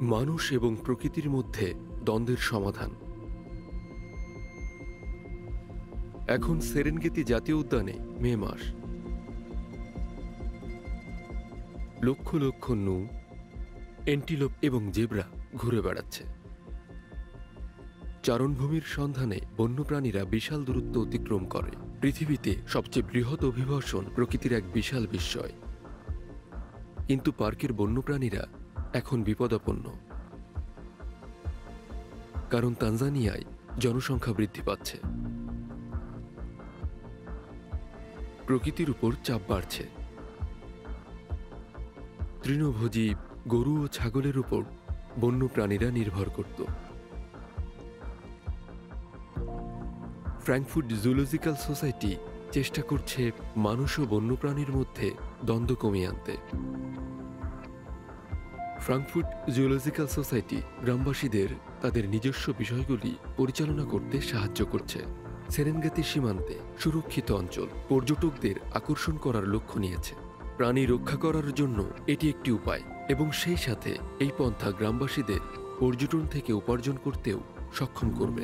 মানুষ এবং প্রকৃতির মধ্যে দ্বন্দ্বের সমাধান। এখন সেরেনগেতি জাতীয় উদ্যানে মে মাস। লক্ষ লক্ষ নৌ, এন্টিলোপ এবং জেব্রা ঘুরে বেড়াচ্ছে। চারণভূমির সন্ধানে বন্যপ্রাণীরা বিশাল দূরত্ব অতিক্রম করে। পৃথিবীতে সবচেয়ে বৃহৎ অভিবাসন প্রকৃতির এক বিশাল বিস্ময়। কিন্তু পার্কের বন্যপ্রাণীরা এখন বিপদাপন্ন, কারণ তানজানিয়ায় জনসংখ্যা বৃদ্ধি পাচ্ছে, প্রকৃতির উপর চাপ বাড়ছে। তৃণভোজী গরু ও ছাগলের উপর বন্যপ্রাণীরা নির্ভর করত। ফ্র্যাঙ্কফুর্ট জুলজিক্যাল সোসাইটি চেষ্টা করছে মানুষ ও বন্যপ্রাণীর মধ্যে দ্বন্দ্ব কমিয়ে আনতে। ফ্র্যাঙ্কফুর্ট জুলজিক্যাল সোসাইটি গ্রামবাসীদের তাদের নিজস্ব বিষয়গুলি পরিচালনা করতে সাহায্য করছে। সেরেনগেতি সীমান্তে সুরক্ষিত অঞ্চল পর্যটকদের আকর্ষণ করার লক্ষ্য নিয়েছে। প্রাণী রক্ষা করার জন্য এটি একটি উপায়, এবং সেই সাথে এই পন্থা গ্রামবাসীদের পর্যটন থেকে উপার্জন করতেও সক্ষম করবে।